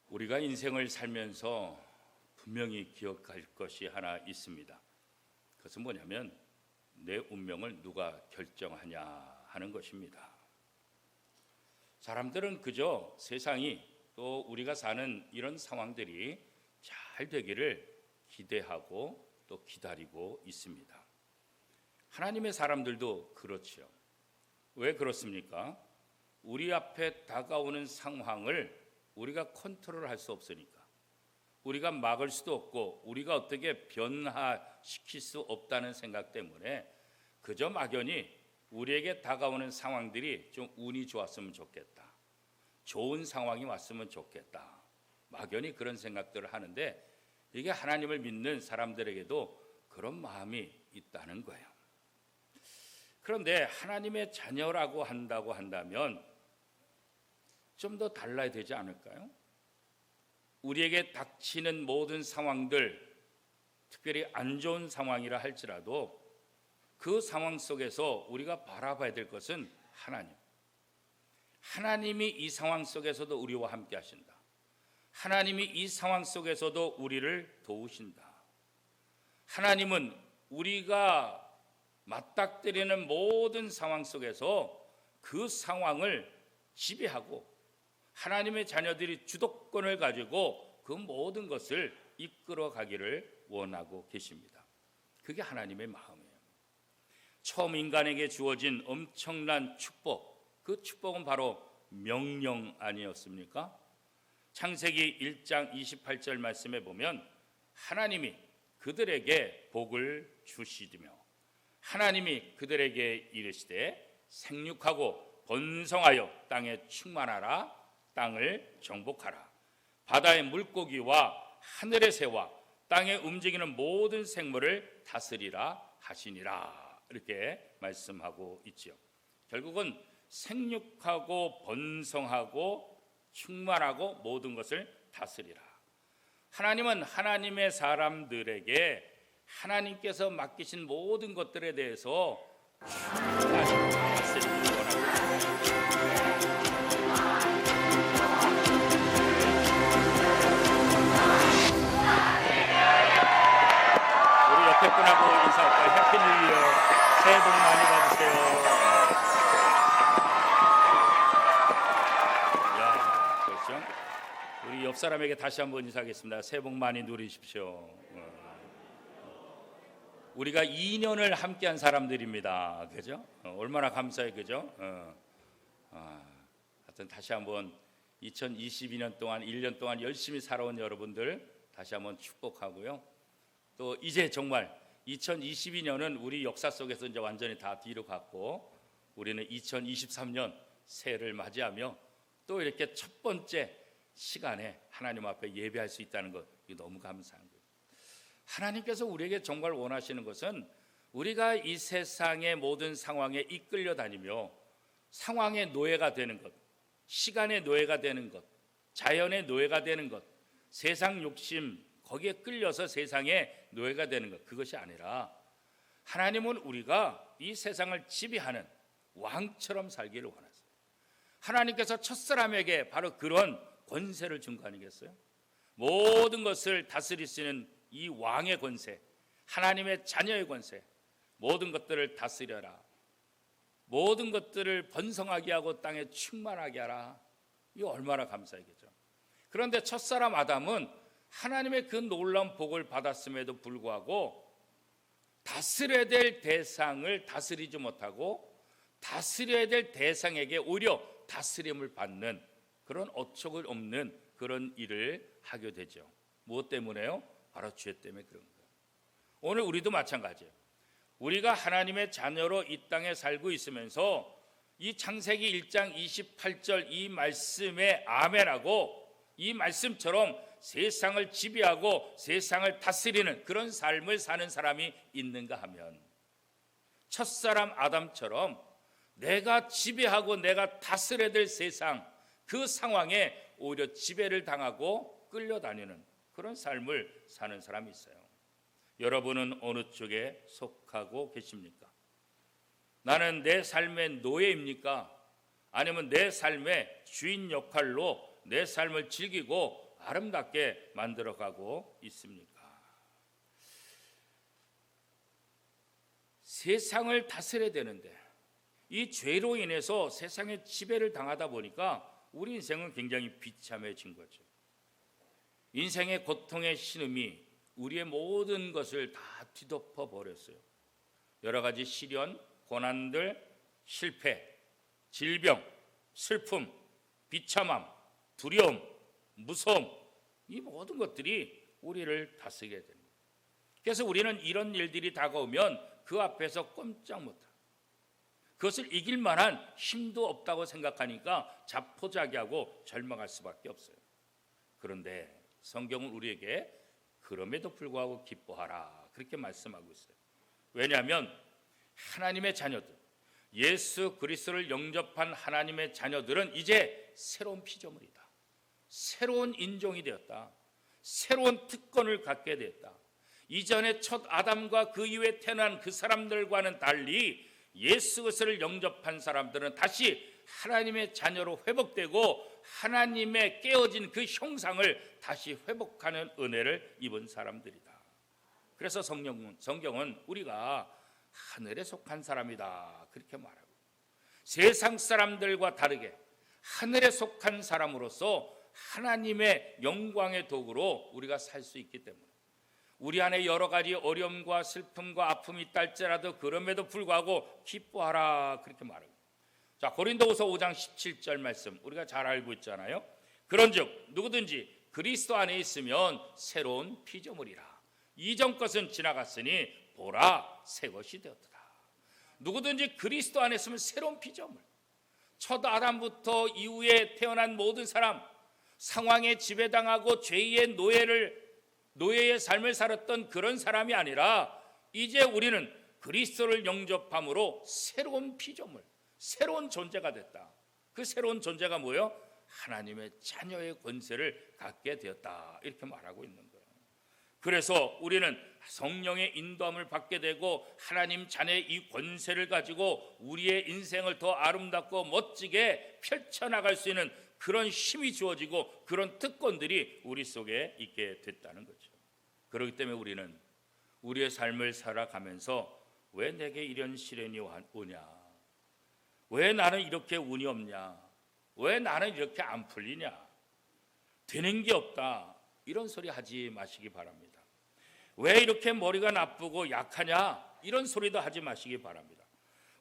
우리가 인생을 살면서 분명히 기억할 것이 하나 있습니다. 그것은 뭐냐면 내 운명을 누가 결정하냐 하는 것입니다. 사람들은 그저 세상이 또 우리가 사는 이런 상황들이 잘 되기를 기대하고 또 기다리고 있습니다. 하나님의 사람들도 그렇죠. 왜 그렇습니까? 우리 앞에 다가오는 상황을 우리가 컨트롤할 수 없으니까, 우리가 막을 수도 없고 우리가 어떻게 변화시킬 수 없다는 생각 때문에 그저 막연히 우리에게 다가오는 상황들이 좀 운이 좋았으면 좋겠다, 좋은 상황이 왔으면 좋겠다, 막연히 그런 생각들을 하는데, 이게 하나님을 믿는 사람들에게도 그런 마음이 있다는 거예요. 그런데 하나님의 자녀라고 한다면 좀 더 달라야 되지 않을까요? 우리에게 닥치는 모든 상황들, 특별히 안 좋은 상황이라 할지라도 그 상황 속에서 우리가 바라봐야 될 것은 하나님. 하나님이 이 상황 속에서도 우리와 함께 하신다. 하나님이 이 상황 속에서도 우리를 도우신다. 하나님은 우리가 맞닥뜨리는 모든 상황 속에서 그 상황을 지배하고 하나님의 자녀들이 주도권을 가지고 그 모든 것을 이끌어 가기를 원하고 계십니다. 그게 하나님의 마음이에요. 처음 인간에게 주어진 엄청난 축복, 그 축복은 바로 명령 아니었습니까? 창세기 1장 28절 말씀에 보면 하나님이 그들에게 복을 주시며 하나님이 그들에게 이르시되 생육하고 번성하여 땅에 충만하라, 땅을 정복하라, 바다의 물고기와 하늘의 새와 땅에 움직이는 모든 생물을 다스리라 하시니라, 이렇게 말씀하고 있죠. 결국은 생육하고 번성하고 충만하고 모든 것을 다스리라. 하나님은 하나님의 사람들에게 하나님께서 맡기신 모든 것들에 대해서 충분히 다스리기 원합니다. 우리 옆에 분하고 인사할까요? 해피 뉴 이어, 새해 복 많이 받으세요. 야, 그렇죠? 우리 옆 사람에게 다시 한번 인사하겠습니다. 새해 복 많이 누리십시오. 우리가 2년을 함께한 사람들입니다. 그죠? 얼마나 감사해, 그죠? 하여튼 다시 한번 2022년 동안 1년 동안 열심히 살아온 여러분들 다시 한번 축복하고요. 또 이제 정말 2022년은 우리 역사 속에서 이제 완전히 다 뒤로 갔고 우리는 2023년 새해를 맞이하며 또 이렇게 첫 번째 시간에 하나님 앞에 예배할 수 있다는 것, 이거 너무 감사한 거예요. 하나님께서 우리에게 정말 원하시는 것은 우리가 이 세상의 모든 상황에 이끌려 다니며 상황의 노예가 되는 것, 시간의 노예가 되는 것, 자연의 노예가 되는 것, 세상 욕심 거기에 끌려서 세상의 노예가 되는 것, 그것이 아니라 하나님은 우리가 이 세상을 지배하는 왕처럼 살기를 원하세요. 하나님께서 첫사람에게 바로 그런 권세를 준 거 아니겠어요? 모든 것을 다스릴 수 있는 이 왕의 권세, 하나님의 자녀의 권세, 모든 것들을 다스려라, 모든 것들을 번성하게 하고 땅에 충만하게 하라. 이거 얼마나 감사하겠죠. 그런데 첫사람 아담은 하나님의 그 놀라운 복을 받았음에도 불구하고 다스려야 될 대상을 다스리지 못하고 다스려야 될 대상에게 오히려 다스림을 받는 그런 어처구니 없는 그런 일을 하게 되죠. 무엇 때문에요? 바로 죄 때문에 그런 거예요. 오늘 우리도 마찬가지예요. 우리가 하나님의 자녀로 이 땅에 살고 있으면서 이 창세기 1장 28절 이 말씀에 아멘하고 이 말씀처럼 세상을 지배하고 세상을 다스리는 그런 삶을 사는 사람이 있는가 하면 첫사람 아담처럼 내가 지배하고 내가 다스려야 될 세상, 그 상황에 오히려 지배를 당하고 끌려다니는 그런 삶을 사는 사람이 있어요. 여러분은 어느 쪽에 속하고 계십니까? 나는 내 삶의 노예입니까? 아니면 내 삶의 주인 역할로 내 삶을 즐기고 아름답게 만들어가고 있습니까? 세상을 다스려야 되는데 이 죄로 인해서 세상의 지배를 당하다 보니까 우리 인생은 굉장히 비참해진 거죠. 인생의 고통의 신음이 우리의 모든 것을 다 뒤덮어 버렸어요. 여러 가지 시련, 고난들, 실패, 질병, 슬픔, 비참함, 두려움, 무서움, 이 모든 것들이 우리를 다스리게 됩니다. 그래서 우리는 이런 일들이 다가오면 그 앞에서 꼼짝 못합니다. 그것을 이길 만한 힘도 없다고 생각하니까 자포자기하고 절망할 수밖에 없어요. 그런데 성경은 우리에게 그럼에도 불구하고 기뻐하라 그렇게 말씀하고 있어요. 왜냐하면 하나님의 자녀들, 예수 그리스도를 영접한 하나님의 자녀들은 이제 새로운 피조물이다. 새로운 인종이 되었다. 새로운 특권을 갖게 되었다. 이전에 첫 아담과 그 이후에 태어난 그 사람들과는 달리 예수 그리스도를 영접한 사람들은 다시 하나님의 자녀로 회복되고 하나님의 깨어진 그 형상을 다시 회복하는 은혜를 입은 사람들이다. 그래서 성경은 우리가 하늘에 속한 사람이다 그렇게 말하고, 세상 사람들과 다르게 하늘에 속한 사람으로서 하나님의 영광의 도구로 우리가 살 수 있기 때문에 우리 안에 여러 가지 어려움과 슬픔과 아픔이 있다 할지라도 그럼에도 불구하고 기뻐하라 그렇게 말합니다. 자, 고린도후서 5장 17절 말씀 우리가 잘 알고 있잖아요. 그런즉 누구든지 그리스도 안에 있으면 새로운 피조물이라. 이전 것은 지나갔으니 보라 새 것이 되었다. 누구든지 그리스도 안에 있으면 새로운 피조물. 첫 아담부터 이후에 태어난 모든 사람, 상황에 지배당하고 죄의 노예의 삶을 살았던 그런 사람이 아니라 이제 우리는 그리스도를 영접함으로 새로운 피조물, 새로운 존재가 됐다. 그 새로운 존재가 뭐예요? 하나님의 자녀의 권세를 갖게 되었다 이렇게 말하고 있는 거예요. 그래서 우리는 성령의 인도함을 받게 되고 하나님 자녀의 이 권세를 가지고 우리의 인생을 더 아름답고 멋지게 펼쳐나갈 수 있는 그런 힘이 주어지고 그런 특권들이 우리 속에 있게 됐다는 거죠. 그렇기 때문에 우리는 우리의 삶을 살아가면서 왜 내게 이런 시련이 오냐? 왜 나는 이렇게 운이 없냐? 왜 나는 이렇게 안 풀리냐? 되는 게 없다. 이런 소리 하지 마시기 바랍니다. 왜 이렇게 머리가 나쁘고 약하냐? 이런 소리도 하지 마시기 바랍니다.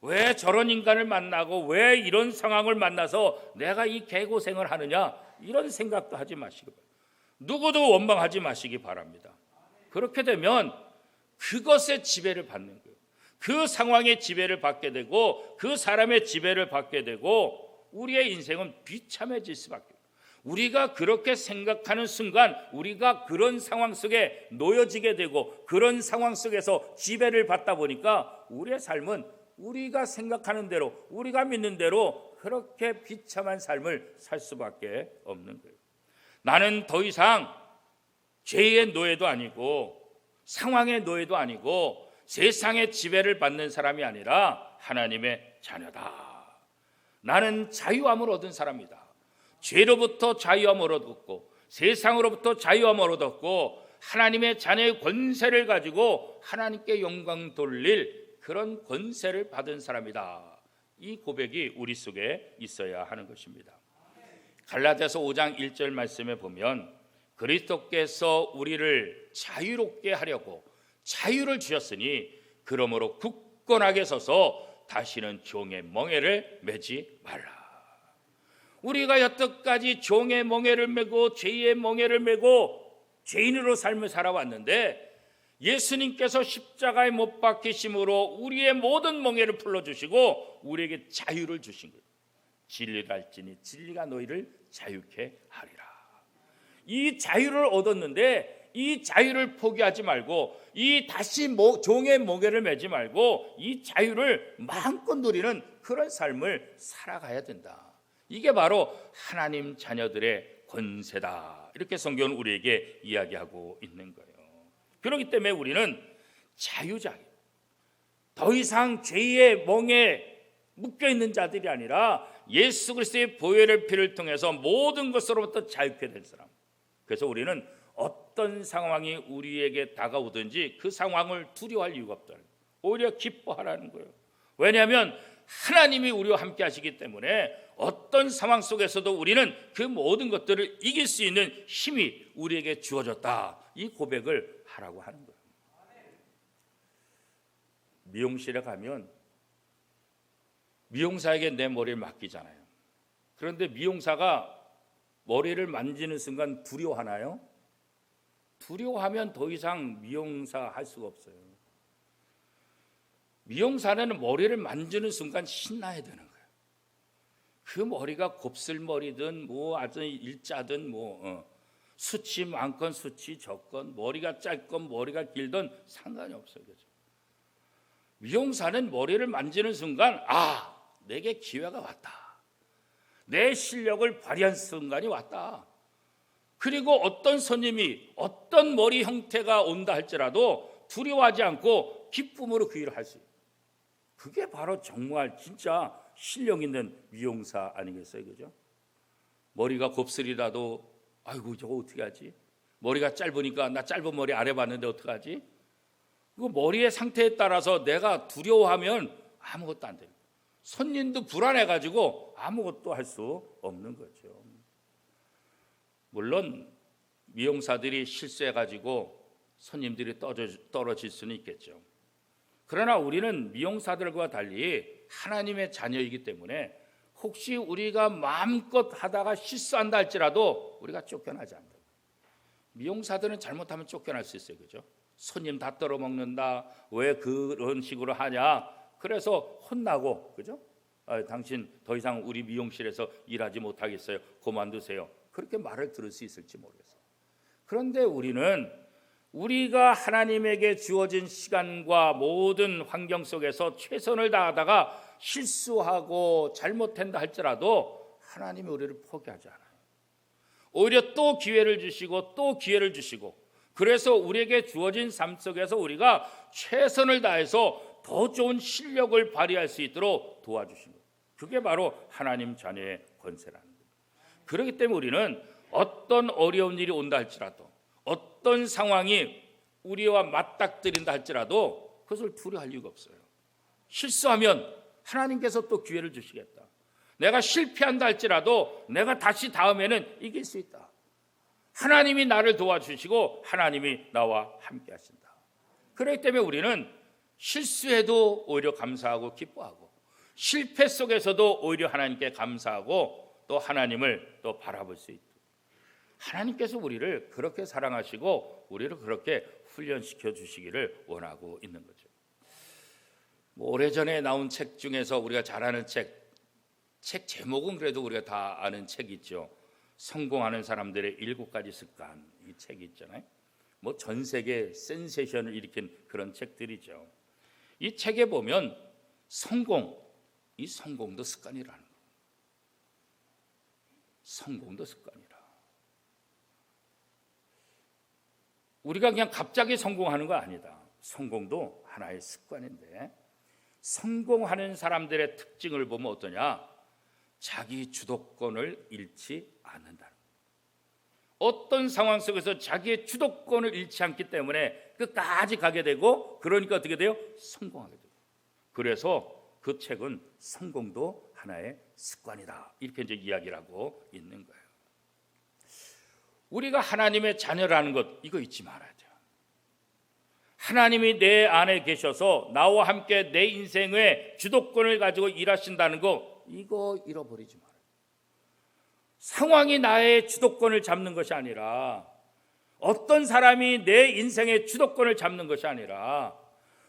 왜 저런 인간을 만나고 왜 이런 상황을 만나서 내가 이 개고생을 하느냐? 이런 생각도 하지 마시기 바랍니다. 누구도 원망하지 마시기 바랍니다. 그렇게 되면 그것의 지배를 받는 거예요. 그 상황의 지배를 받게 되고 그 사람의 지배를 받게 되고 우리의 인생은 비참해질 수밖에 없어요. 우리가 그렇게 생각하는 순간 우리가 그런 상황 속에 놓여지게 되고 그런 상황 속에서 지배를 받다 보니까 우리의 삶은 우리가 생각하는 대로 우리가 믿는 대로 그렇게 비참한 삶을 살 수밖에 없는 거예요. 나는 더 이상 죄의 노예도 아니고 상황의 노예도 아니고 세상의 지배를 받는 사람이 아니라 하나님의 자녀다. 나는 자유함을 얻은 사람이다. 죄로부터 자유함을 얻었고 세상으로부터 자유함을 얻었고 하나님의 자녀의 권세를 가지고 하나님께 영광 돌릴 그런 권세를 받은 사람이다. 이 고백이 우리 속에 있어야 하는 것입니다. 갈라디아서 5장 1절 말씀에 보면 그리스도께서 우리를 자유롭게 하려고 자유를 주셨으니 그러므로 굳건하게 서서 다시는 종의 멍에를 매지 말라. 우리가 여태까지 종의 멍에를 메고 죄의 멍에를 메고 죄인으로 삶을 살아왔는데 예수님께서 십자가에 못 박히심으로 우리의 모든 멍에를 풀어주시고 우리에게 자유를 주신 거예요. 진리를 알지니 진리가 너희를 자유케 하리라. 이 자유를 얻었는데 이 자유를 포기하지 말고 이 다시 종의 멍에를 매지 말고 이 자유를 마음껏 누리는 그런 삶을 살아가야 된다. 이게 바로 하나님 자녀들의 권세다. 이렇게 성경은 우리에게 이야기하고 있는 거예요. 그렇기 때문에 우리는 자유자예요. 더 이상 죄의 멍에 묶여있는 자들이 아니라 예수 그리스도의 보혈의 피를 통해서 모든 것으로부터 자유케 된 사람. 그래서 우리는 어떤 상황이 우리에게 다가오든지 그 상황을 두려워할 이유가 없다. 오히려 기뻐하라는 거예요. 왜냐하면 하나님이 우리와 함께 하시기 때문에 어떤 상황 속에서도 우리는 그 모든 것들을 이길 수 있는 힘이 우리에게 주어졌다. 이 고백을 하라고 하는 거예요. 미용실에 가면 미용사에게 내 머리를 맡기잖아요. 그런데 미용사가 머리를 만지는 순간 두려워하나요? 두려워하면 더 이상 미용사 할 수가 없어요. 미용사는 머리를 만지는 순간 신나야 되는 거예요. 그 머리가 곱슬머리든 뭐 아주 일자든 숱이 많건 숱이 적건 머리가 짧건 머리가 길든 상관이 없어요. 그죠? 미용사는 머리를 만지는 순간 내게 기회가 왔다. 내 실력을 발휘한 순간이 왔다. 그리고 어떤 손님이 어떤 머리 형태가 온다 할지라도 두려워하지 않고 기쁨으로 그 일을 할 수 있어요. 그게 바로 정말 진짜 실력 있는 미용사 아니겠어요? 그죠? 머리가 곱슬이라도 아이고 저거 어떻게 하지? 머리가 짧으니까 나 짧은 머리 안 해봤는데 어떡하지? 그 머리의 상태에 따라서 내가 두려워하면 아무것도 안 돼요. 손님도 불안해가지고 아무것도 할 수 없는 거죠. 물론 미용사들이 실수해가지고 손님들이 떨어질 수는 있겠죠. 그러나 우리는 미용사들과 달리 하나님의 자녀이기 때문에 혹시 우리가 마음껏 하다가 실수한다 할지라도 우리가 쫓겨나지 않는다. 미용사들은 잘못하면 쫓겨날 수 있어요. 그죠? 손님 다 떨어먹는다. 왜 그런 식으로 하냐? 그래서 혼나고, 그죠? 당신 더 이상 우리 미용실에서 일하지 못하겠어요. 그만두세요. 그렇게 말을 들을 수 있을지 모르겠어요. 그런데 우리가 하나님에게 주어진 시간과 모든 환경 속에서 최선을 다하다가 실수하고 잘못한다 할지라도 하나님이 우리를 포기하지 않아요. 오히려 또 기회를 주시고 또 기회를 주시고, 그래서 우리에게 주어진 삶 속에서 우리가 최선을 다해서 더 좋은 실력을 발휘할 수 있도록 도와주신 거예요. 그게 바로 하나님 자녀의 권세라는 거예요. 그렇기 때문에 우리는 어떤 어려운 일이 온다 할지라도, 어떤 상황이 우리와 맞닥뜨린다 할지라도 그것을 두려워할 이유가 없어요. 실수하면 하나님께서 또 기회를 주시겠다. 내가 실패한다 할지라도 내가 다시 다음에는 이길 수 있다. 하나님이 나를 도와주시고 하나님이 나와 함께 하신다. 그렇기 때문에 우리는 실수해도 오히려 감사하고 기뻐하고, 실패 속에서도 오히려 하나님께 감사하고 또 하나님을 또 바라볼 수 있다. 하나님께서 우리를 그렇게 사랑하시고 우리를 그렇게 훈련시켜 주시기를 원하고 있는 거죠. 오래전에 나온 책 중에서 우리가 잘 아는 책 제목은 그래도 우리가 다 아는 책 있죠. 성공하는 사람들의 7가지 습관, 이 책이 있잖아요. 전 세계 센세이션을 일으킨 그런 책들이죠. 이 책에 보면 이 성공도 습관이라는 거예요. 성공도 습관이라. 우리가 그냥 갑자기 성공하는 거 아니다. 성공도 하나의 습관인데, 성공하는 사람들의 특징을 보면 어떠냐? 자기 주도권을 잃지 않는다는 거예요. 어떤 상황 속에서 자기의 주도권을 잃지 않기 때문에 끝까지 가게 되고, 그러니까 어떻게 돼요? 성공하게 돼요. 그래서 그 책은 성공도 하나의 습관이다, 이렇게 이제 이야기를 하고 있는 거예요. 우리가 하나님의 자녀라는 것, 이거 잊지 말아야 돼요. 하나님이 내 안에 계셔서 나와 함께 내 인생의 주도권을 가지고 일하신다는 거, 이거 잃어버리지 말아요. 상황이 나의 주도권을 잡는 것이 아니라, 어떤 사람이 내 인생의 주도권을 잡는 것이 아니라,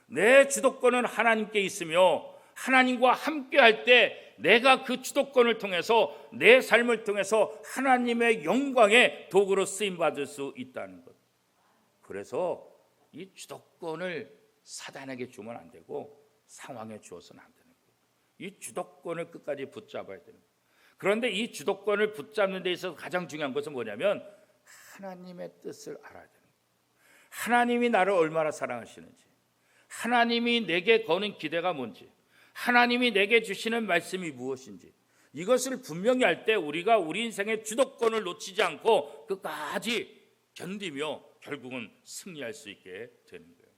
내 주도권은 하나님께 있으며 하나님과 함께 할 때 내가 그 주도권을 통해서 내 삶을 통해서 하나님의 영광의 도구로 쓰임받을 수 있다는 것. 그래서 이 주도권을 사단에게 주면 안 되고 상황에 주어서는 안 되는 거예요. 이 주도권을 끝까지 붙잡아야 되는 거예요. 그런데 이 주도권을 붙잡는 데 있어서 가장 중요한 것은 뭐냐면 하나님의 뜻을 알아야 되는 거예요. 하나님이 나를 얼마나 사랑하시는지, 하나님이 내게 거는 기대가 뭔지, 하나님이 내게 주시는 말씀이 무엇인지, 이것을 분명히 할 때 우리가 우리 인생의 주도권을 놓치지 않고 끝까지 견디며 결국은 승리할 수 있게 되는 거예요.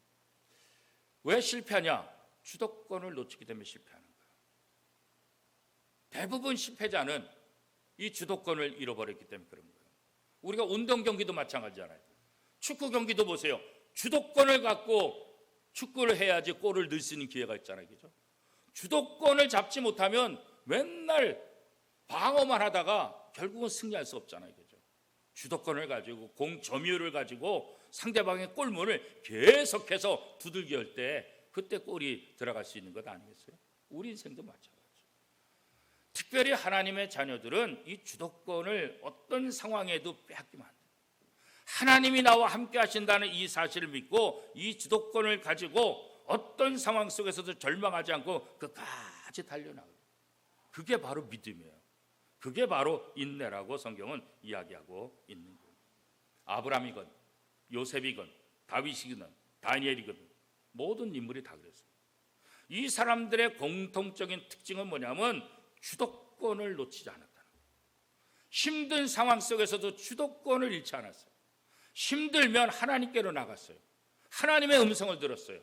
왜 실패하냐? 주도권을 놓치기 때문에 실패하는 거예요. 대부분 실패자는 이 주도권을 잃어버렸기 때문에 그런 거예요. 우리가 운동 경기도 마찬가지잖아요. 축구 경기도 보세요. 주도권을 갖고 축구를 해야지 골을 넣을 수 있는 기회가 있잖아요. 그죠? 주도권을 잡지 못하면 맨날 방어만 하다가 결국은 승리할 수 없잖아요. 그죠? 주도권을 가지고 공 점유율을 가지고 상대방의 골문을 계속해서 두들겨 할 때 그때 골이 들어갈 수 있는 것 아니겠어요? 우리 인생도 마찬가지예요. 특별히 하나님의 자녀들은 이 주도권을 어떤 상황에도 빼앗기면 안 돼요. 하나님이 나와 함께 하신다는 이 사실을 믿고 이 주도권을 가지고 어떤 상황 속에서도 절망하지 않고 끝까지 달려나가요. 그게 바로 믿음이에요. 그게 바로 인내라고 성경은 이야기하고 있는 거예요. 아브라함이건 요셉이건 다윗이건 다니엘이건 모든 인물이 다 그랬어요. 이 사람들의 공통적인 특징은 뭐냐면 주도권을 놓치지 않았다는 거예요. 힘든 상황 속에서도 주도권을 잃지 않았어요. 힘들면 하나님께로 나갔어요. 하나님의 음성을 들었어요.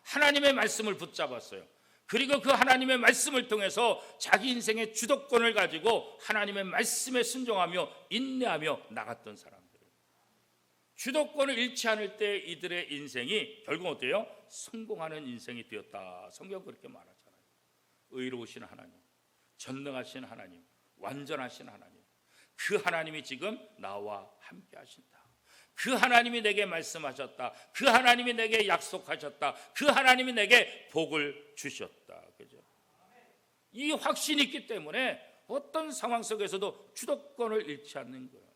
하나님의 말씀을 붙잡았어요. 그리고 그 하나님의 말씀을 통해서 자기 인생의 주도권을 가지고 하나님의 말씀에 순종하며 인내하며 나갔던 사람들이에요. 주도권을 잃지 않을 때 이들의 인생이 결국 어때요? 성공하는 인생이 되었다. 성경 그렇게 말하잖아요. 의로우신 하나님, 전능하신 하나님, 완전하신 하나님, 그 하나님이 지금 나와 함께 하신다. 그 하나님이 내게 말씀하셨다. 그 하나님이 내게 약속하셨다. 그 하나님이 내게 복을 주셨다. 그죠? 이 확신이 있기 때문에 어떤 상황 속에서도 주도권을 잃지 않는 거예요.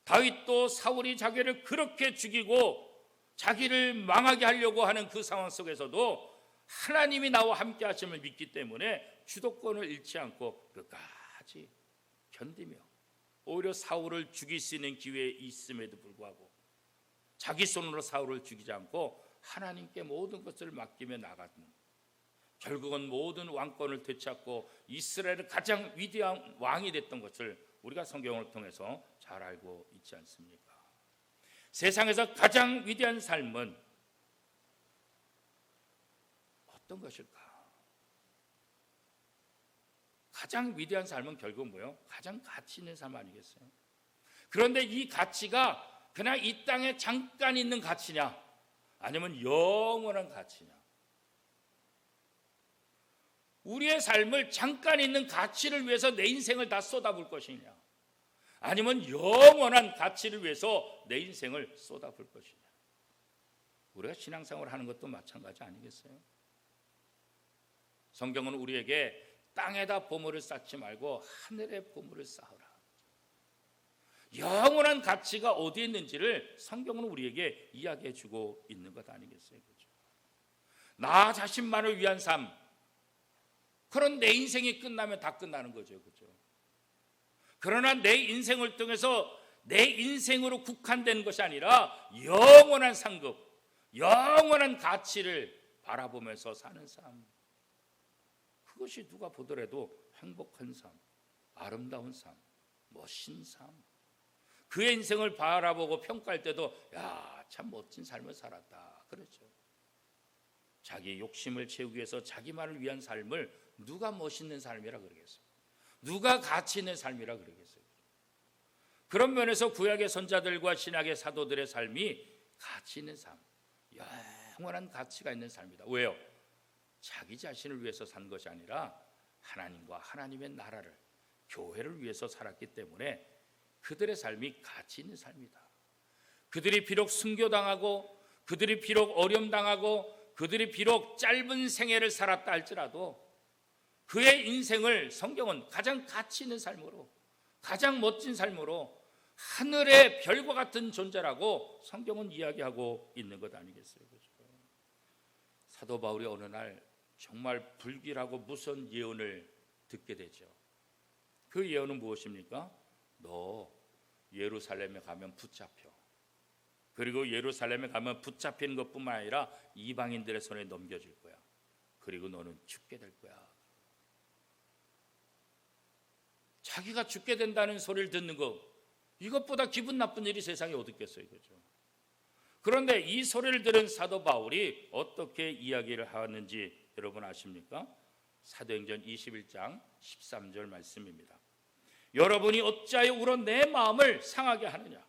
다윗도 사울이 자기를 그렇게 죽이고 자기를 망하게 하려고 하는 그 상황 속에서도 하나님이 나와 함께 하심을 믿기 때문에 주도권을 잃지 않고 끝까지 견디며 오히려 사울을 죽일 수 있는 기회에 있음에도 불구하고 자기 손으로 사울을 죽이지 않고 하나님께 모든 것을 맡기며 나가는, 결국은 모든 왕권을 되찾고 이스라엘의 가장 위대한 왕이 됐던 것을 우리가 성경을 통해서 잘 알고 있지 않습니까? 세상에서 가장 위대한 삶은 어떤 것일까? 가장 위대한 삶은 결국 뭐예요? 가장 가치 있는 삶 아니겠어요? 그런데 이 가치가 그냥 이 땅에 잠깐 있는 가치냐, 아니면 영원한 가치냐? 우리의 삶을 잠깐 있는 가치를 위해서 내 인생을 다 쏟아부을 것이냐, 아니면 영원한 가치를 위해서 내 인생을 쏟아부을 것이냐? 우리가 신앙생활을 하는 것도 마찬가지 아니겠어요? 성경은 우리에게 땅에다 보물을 쌓지 말고 하늘에 보물을 쌓으라. 영원한 가치가 어디에 있는지를 성경은 우리에게 이야기해 주고 있는 것 아니겠어요? 그렇죠? 나 자신만을 위한 삶, 그런 내 인생이 끝나면 다 끝나는 거죠. 그렇죠? 그러나 내 인생을 통해서 내 인생으로 국한되는 것이 아니라 영원한 상급, 영원한 가치를 바라보면서 사는 삶, 그것이 누가 보더라도 행복한 삶, 아름다운 삶, 멋진 삶. 그의 인생을 바라보고 평가할 때도 야, 참 멋진 삶을 살았다. 그렇죠. 자기의 욕심을 채우기 위해서 자기만을 위한 삶을 누가 멋있는 삶이라 그러겠어요? 누가 가치 있는 삶이라 그러겠어요? 그런 면에서 구약의 선자들과 신약의 사도들의 삶이 가치 있는 삶, 영원한 가치가 있는 삶이다. 왜요? 자기 자신을 위해서 산 것이 아니라 하나님과 하나님의 나라를, 교회를 위해서 살았기 때문에 그들의 삶이 가치 있는 삶이다. 그들이 비록 순교당하고, 그들이 비록 어려움당하고, 그들이 비록 짧은 생애를 살았다 할지라도 그의 인생을 성경은 가장 가치 있는 삶으로, 가장 멋진 삶으로, 하늘의 별과 같은 존재라고 성경은 이야기하고 있는 것 아니겠어요? 그렇죠? 사도 바울이 어느 날 정말 불길하고 무서운 예언을 듣게 되죠. 그 예언은 무엇입니까? 너 예루살렘에 가면 붙잡혀. 그리고 예루살렘에 가면 붙잡히는 것뿐만 아니라 이방인들의 손에 넘겨질 거야. 그리고 너는 죽게 될 거야. 자기가 죽게 된다는 소리를 듣는 거, 이것보다 기분 나쁜 일이 세상에 어디 있겠어요, 그죠? 그런데 이 소리를 들은 사도 바울이 어떻게 이야기를 하는지 여러분 아십니까? 사도행전 21장 13절 말씀입니다. 여러분이 어찌하여 울어 내 마음을 상하게 하느냐?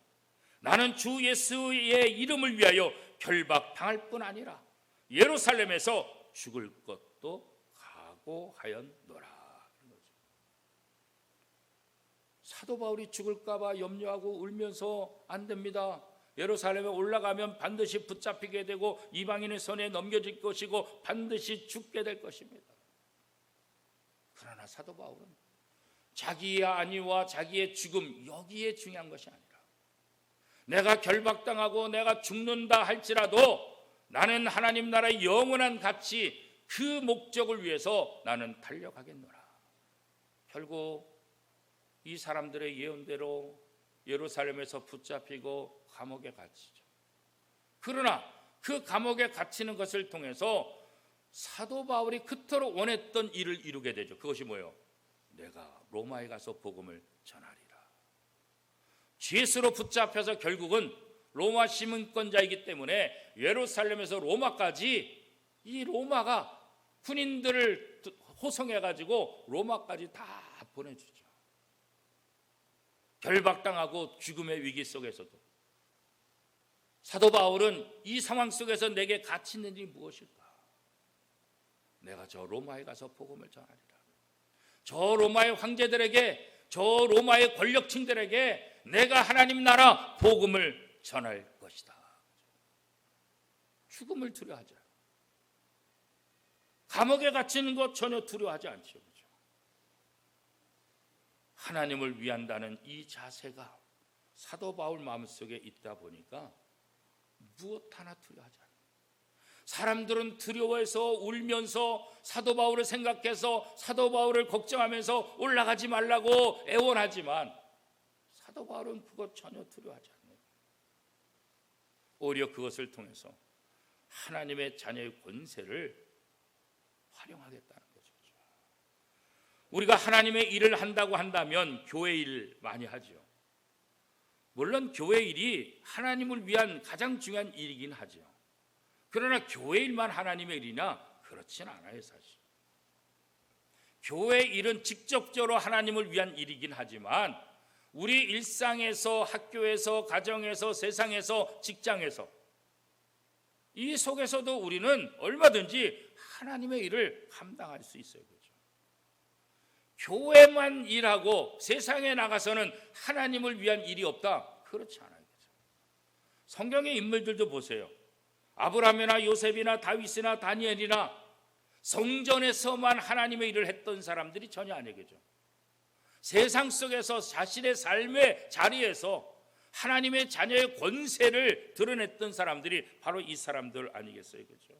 나는 주 예수의 이름을 위하여 결박당할 뿐 아니라 예루살렘에서 죽을 것도 각오하였노라. 사도 바울이 죽을까 봐 염려하고 울면서 안 됩니다. 예루살렘에 올라가면 반드시 붙잡히게 되고 이방인의 손에 넘겨질 것이고 반드시 죽게 될 것입니다. 그러나 사도 바울은 자기의 안위와 자기의 죽음, 여기에 중요한 것이 아니라 내가 결박당하고 내가 죽는다 할지라도 나는 하나님 나라의 영원한 가치, 그 목적을 위해서 나는 달려가겠노라. 결국 이 사람들의 예언대로 예루살렘에서 붙잡히고 감옥에 갇히죠. 그러나 그 감옥에 갇히는 것을 통해서 사도 바울이 그토록 원했던 일을 이루게 되죠. 그것이 뭐예요? 내가 로마에 가서 복음을 전하리라. 죄수로 붙잡혀서 결국은 로마 시민권자이기 때문에 예루살렘에서 로마까지, 이 로마가 군인들을 호송해가지고 로마까지 다 보내주죠. 결박당하고 죽음의 위기 속에서도 사도 바울은 이 상황 속에서 내게 가치 있는 일이 무엇일까? 내가 저 로마에 가서 복음을 전하리라. 저 로마의 황제들에게, 저 로마의 권력층들에게 내가 하나님 나라 복음을 전할 것이다. 죽음을 두려워하지 않아요. 감옥에 갇히는 것 전혀 두려워하지 않죠. 하나님을 위한다는 이 자세가 사도 바울 마음속에 있다 보니까 무엇 하나 두려워하지 않아요. 사람들은 두려워해서 울면서 사도 바울을 생각해서 사도 바울을 걱정하면서 올라가지 말라고 애원하지만 사도 바울은 그것 전혀 두려워하지 않아요. 오히려 그것을 통해서 하나님의 자녀의 권세를 활용하겠다는 거죠. 우리가 하나님의 일을 한다고 한다면 교회 일 많이 하죠. 물론 교회 일이 하나님을 위한 가장 중요한 일이긴 하죠. 그러나 교회 일만 하나님의 일이냐? 그렇진 않아요, 사실. 교회 일은 직접적으로 하나님을 위한 일이긴 하지만 우리 일상에서, 학교에서, 가정에서, 세상에서, 직장에서 이 속에서도 우리는 얼마든지 하나님의 일을 감당할 수 있어요. 그렇죠? 교회만 일하고 세상에 나가서는 하나님을 위한 일이 없다? 그렇지 않아요. 그렇죠? 성경의 인물들도 보세요. 아브라함이나 요셉이나 다윗이나 다니엘이나 성전에서만 하나님의 일을 했던 사람들이 전혀 아니겠죠. 세상 속에서 자신의 삶의 자리에서 하나님의 자녀의 권세를 드러냈던 사람들이 바로 이 사람들 아니겠어요, 그렇죠?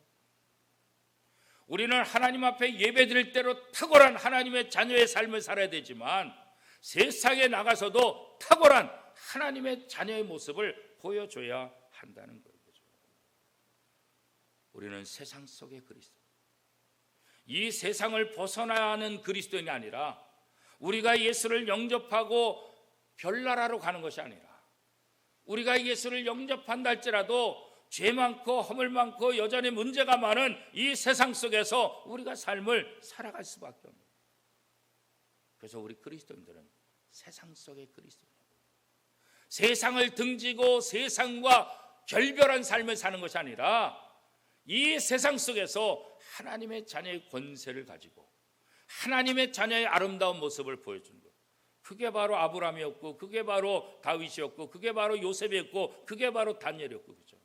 우리는 하나님 앞에 예배드릴 대로 탁월한 하나님의 자녀의 삶을 살아야 되지만 세상에 나가서도 탁월한 하나님의 자녀의 모습을 보여줘야 한다는 거예요. 우리는 세상 속의 그리스도, 이 세상을 벗어나는 그리스도인이 아니라 우리가 예수를 영접하고 별나라로 가는 것이 아니라 우리가 예수를 영접한다 할지라도 죄 많고 허물 많고 여전히 문제가 많은 이 세상 속에서 우리가 삶을 살아갈 수밖에 없는 거예요. 그래서 우리 그리스도인들은 세상 속의 그리스도입니다. 세상을 등지고 세상과 결별한 삶을 사는 것이 아니라 이 세상 속에서 하나님의 자녀의 권세를 가지고 하나님의 자녀의 아름다운 모습을 보여주는 것. 그게 바로 아브라함이었고, 그게 바로 다윗이었고, 그게 바로 요셉이었고, 그게 바로 다니엘이었고, 그렇죠?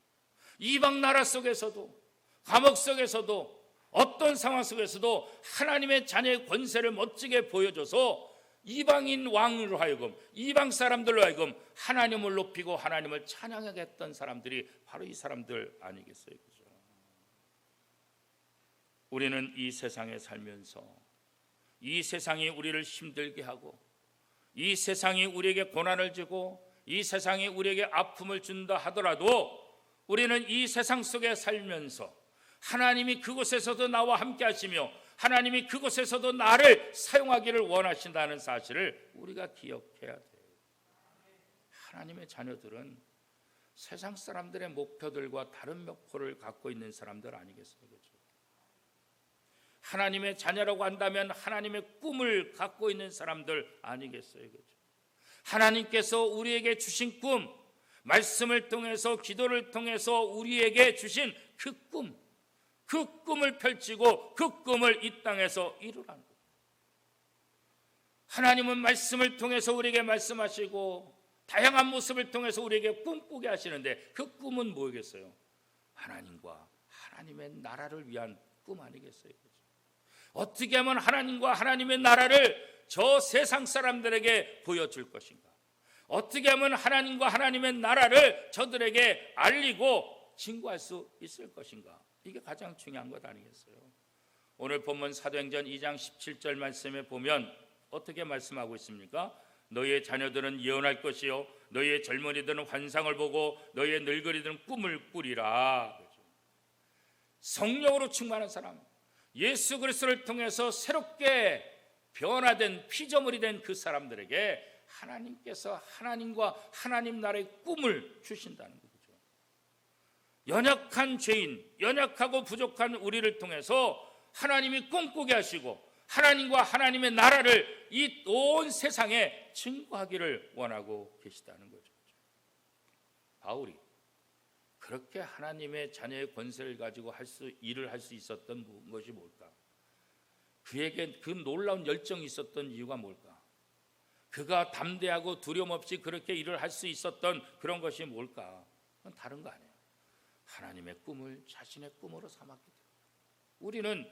이방 나라 속에서도, 감옥 속에서도, 어떤 상황 속에서도 하나님의 자녀의 권세를 멋지게 보여줘서 이방인 왕으로 하여금, 이방 사람들로 하여금 하나님을 높이고 하나님을 찬양하게 했던 사람들이 바로 이 사람들 아니겠어요, 그렇죠? 우리는 이 세상에 살면서 이 세상이 우리를 힘들게 하고 이 세상이 우리에게 고난을 주고 이 세상이 우리에게 아픔을 준다 하더라도 우리는 이 세상 속에 살면서 하나님이 그곳에서도 나와 함께 하시며 하나님이 그곳에서도 나를 사용하기를 원하신다는 사실을 우리가 기억해야 돼요. 하나님의 자녀들은 세상 사람들의 목표들과 다른 목표를 갖고 있는 사람들 아니겠어요? 그렇죠? 하나님의 자녀라고 한다면 하나님의 꿈을 갖고 있는 사람들 아니겠어요? 그렇죠? 하나님께서 우리에게 주신 꿈, 말씀을 통해서 기도를 통해서 우리에게 주신 그 꿈을 펼치고 그 꿈을 이 땅에서 이루라는 거예요. 하나님은 말씀을 통해서 우리에게 말씀하시고 다양한 모습을 통해서 우리에게 꿈꾸게 하시는데 그 꿈은 뭐겠어요? 하나님과 하나님의 나라를 위한 꿈 아니겠어요? 그렇죠? 어떻게 하면 하나님과 하나님의 나라를 저 세상 사람들에게 보여줄 것인가? 어떻게 하면 하나님과 하나님의 나라를 저들에게 알리고 증거할 수 있을 것인가? 이게 가장 중요한 것 아니겠어요? 오늘 본문 사도행전 2장 17절 말씀에 보면 어떻게 말씀하고 있습니까? 너희의 자녀들은 예언할 것이요 너희의 젊은이들은 환상을 보고 너희의 늙은이들은 꿈을 꾸리라. 성령으로 충만한 사람, 예수 그리스도를 통해서 새롭게 변화된 피조물이 된 그 사람들에게 하나님께서 하나님과 하나님 나라의 꿈을 주신다는 거죠. 연약한 죄인, 연약하고 부족한 우리를 통해서 하나님이 꿈꾸게 하시고 하나님과 하나님의 나라를 이 온 세상에 증거하기를 원하고 계시다는 거죠. 바울이 그렇게 하나님의 자녀의 권세를 가지고 일을 할 수 있었던 것이 뭘까? 그에게 그 놀라운 열정이 있었던 이유가 뭘까? 그가 담대하고 두려움 없이 그렇게 일을 할 수 있었던 그런 것이 뭘까? 그건 다른 거 아니에요. 하나님의 꿈을 자신의 꿈으로 삼았기 때문에. 우리는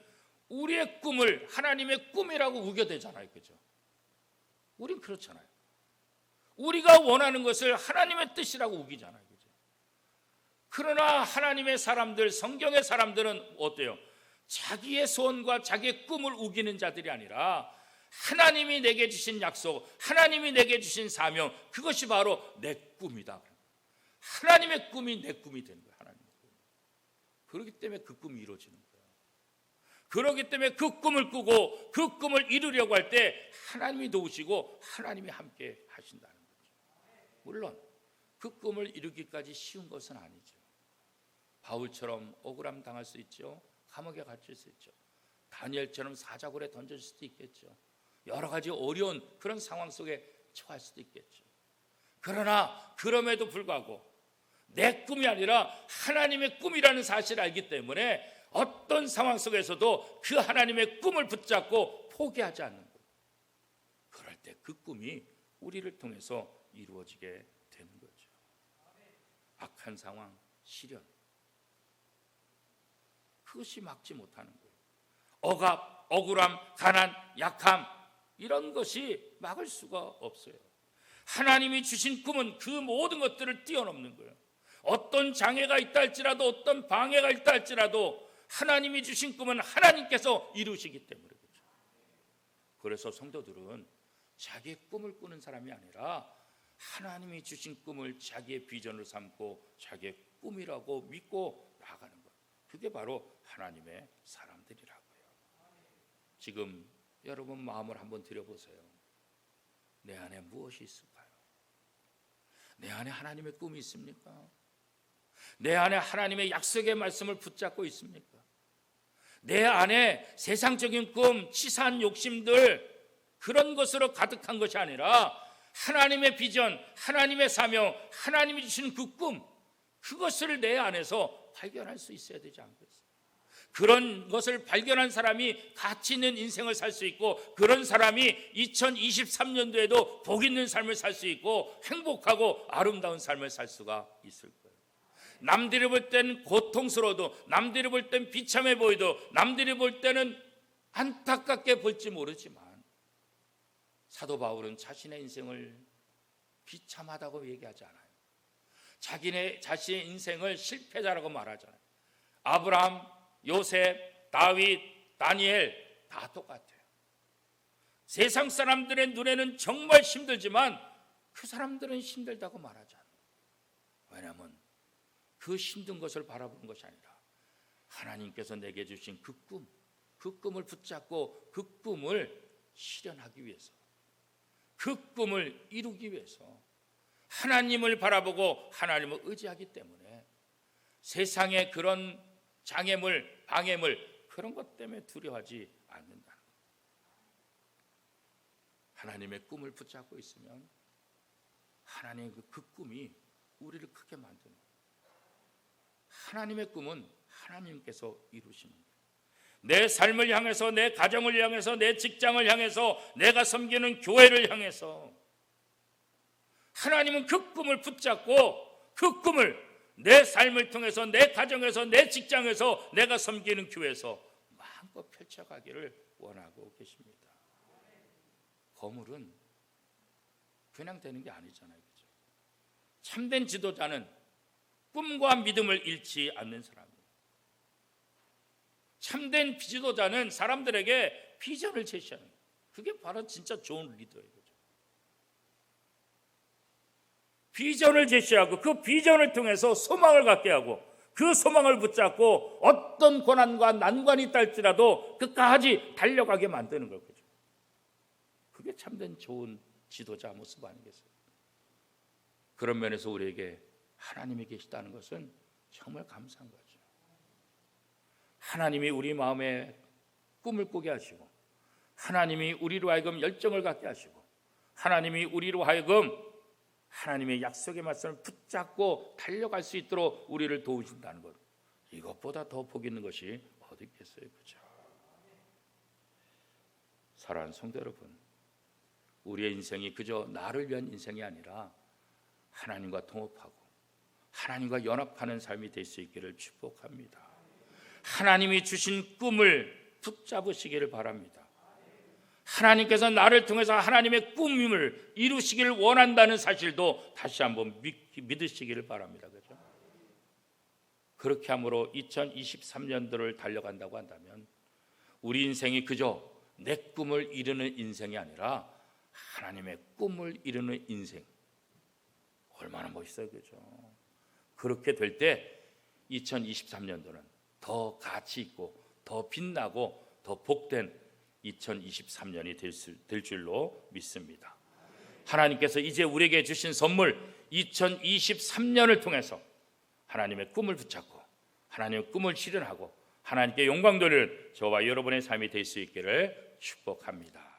우리의 꿈을 하나님의 꿈이라고 우겨대잖아요. 그죠? 우린 그렇잖아요. 우리가 원하는 것을 하나님의 뜻이라고 우기잖아요. 그죠? 그러나 하나님의 사람들, 성경의 사람들은 어때요? 자기의 소원과 자기의 꿈을 우기는 자들이 아니라 하나님이 내게 주신 약속, 하나님이 내게 주신 사명, 그것이 바로 내 꿈이다. 하나님의 꿈이 내 꿈이 되는 거예요. 하나님의 꿈. 그렇기 때문에 그 꿈이 이루어지는 거예요. 그렇기 때문에 그 꿈을 꾸고 그 꿈을 이루려고 할 때 하나님이 도우시고 하나님이 함께 하신다는 거죠. 물론 그 꿈을 이루기까지 쉬운 것은 아니죠. 바울처럼 억울함 당할 수 있죠. 감옥에 갇힐 수 있죠. 다니엘처럼 사자굴에 던져질 수도 있겠죠. 여러 가지 어려운 그런 상황 속에 처할 수도 있겠죠. 그러나 그럼에도 불구하고 내 꿈이 아니라 하나님의 꿈이라는 사실을 알기 때문에 어떤 상황 속에서도 그 하나님의 꿈을 붙잡고 포기하지 않는 거예요. 그럴 때 그 꿈이 우리를 통해서 이루어지게 되는 거죠. 악한 상황, 시련, 그것이 막지 못하는 거예요. 억압, 억울함, 가난, 약함, 이런 것이 막을 수가 없어요. 하나님이 주신 꿈은 그 모든 것들을 뛰어넘는 거예요. 어떤 장애가 있다 할지라도, 어떤 방해가 있다 할지라도 하나님이 주신 꿈은 하나님께서 이루시기 때문에 그렇죠. 그래서 성도들은 자기의 꿈을 꾸는 사람이 아니라 하나님이 주신 꿈을 자기의 비전을 삼고 자기의 꿈이라고 믿고 나아가는 것, 그게 바로 하나님의 사람들이라고요. 지금 여러분 마음을 한번 들여보세요. 내 안에 무엇이 있을까요? 내 안에 하나님의 꿈이 있습니까? 내 안에 하나님의 약속의 말씀을 붙잡고 있습니까? 내 안에 세상적인 꿈, 치사한 욕심들, 그런 것으로 가득한 것이 아니라 하나님의 비전, 하나님의 사명, 하나님이 주신 그 꿈, 그것을 내 안에서 발견할 수 있어야 되지 않겠어요? 그런 것을 발견한 사람이 가치 있는 인생을 살 수 있고, 그런 사람이 2023년도에도 복 있는 삶을 살 수 있고 행복하고 아름다운 삶을 살 수가 있을 거예요. 남들이 볼 때는 고통스러워도, 남들이 볼 때는 비참해 보여도, 남들이 볼 때는 안타깝게 볼지 모르지만 사도 바울은 자신의 인생을 비참하다고 얘기하지 않아요. 자신의 인생을 실패자라고 말하잖아요. 아브라함, 요셉, 다윗, 다니엘 다 똑같아요. 세상 사람들의 눈에는 정말 힘들지만 그 사람들은 힘들다고 말하지 않아요. 왜냐하면 그 힘든 것을 바라보는 것이 아니라 하나님께서 내게 주신 그 꿈, 그 꿈을 붙잡고 그 꿈을 실현하기 위해서, 그 꿈을 이루기 위해서 하나님을 바라보고 하나님을 의지하기 때문에 세상의 그런 장애물, 방해물 그런 것 때문에 두려워하지 않는다는 거예요. 하나님의 꿈을 붙잡고 있으면 하나님의 그 꿈이 우리를 크게 만드는 거예요. 하나님의 꿈은 하나님께서 이루시는 거예요. 내 삶을 향해서, 내 가정을 향해서, 내 직장을 향해서, 내가 섬기는 교회를 향해서 하나님은 그 꿈을 붙잡고 그 꿈을 내 삶을 통해서, 내 가정에서, 내 직장에서, 내가 섬기는 교회에서 마음껏 펼쳐가기를 원하고 계십니다. 거물은 그냥 되는 게 아니잖아요, 그죠? 참된 지도자는 꿈과 믿음을 잃지 않는 사람이에요. 참된 지도자는 사람들에게 비전을 제시하는 거예요. 그게 바로 진짜 좋은 리더예요, 그죠? 비전을 제시하고 그 비전을 통해서 소망을 갖게 하고 그 소망을 붙잡고 어떤 고난과 난관이 있다 할지라도 끝까지 달려가게 만드는 거예요, 그죠? 그게 참된 좋은 지도자 모습 아니겠어요? 그런 면에서 우리에게 하나님이 계시다는 것은 정말 감사한 거죠. 하나님이 우리 마음에 꿈을 꾸게 하시고, 하나님이 우리로 하여금 열정을 갖게 하시고, 하나님이 우리로 하여금 하나님의 약속의 말씀을 붙잡고 달려갈 수 있도록 우리를 도우신다는 것, 이것보다 더 복 있는 것이 어디 있겠어요, 그렇죠? 사랑하는 성도 여러분, 우리의 인생이 그저 나를 위한 인생이 아니라 하나님과 통합하고 하나님과 연합하는 삶이 될 수 있기를 축복합니다. 하나님이 주신 꿈을 붙잡으시기를 바랍니다. 하나님께서 나를 통해서 하나님의 꿈을 이루시기를 원한다는 사실도 다시 한번 믿으시기를 바랍니다. 그렇죠? 그렇게 함으로 2023년도를 달려간다고 한다면 우리 인생이 그저 내 꿈을 이루는 인생이 아니라 하나님의 꿈을 이루는 인생, 얼마나 멋있어요, 그렇죠? 그렇게 될 때 2023년도는 더 가치 있고 더 빛나고 더 복된 2023년이 될 줄로 믿습니다. 하나님께서 이제 우리에게 주신 선물 2023년을 통해서 하나님의 꿈을 붙잡고 하나님의 꿈을 실현하고 하나님께 영광 돌릴 저와 여러분의 삶이 될 수 있기를 축복합니다.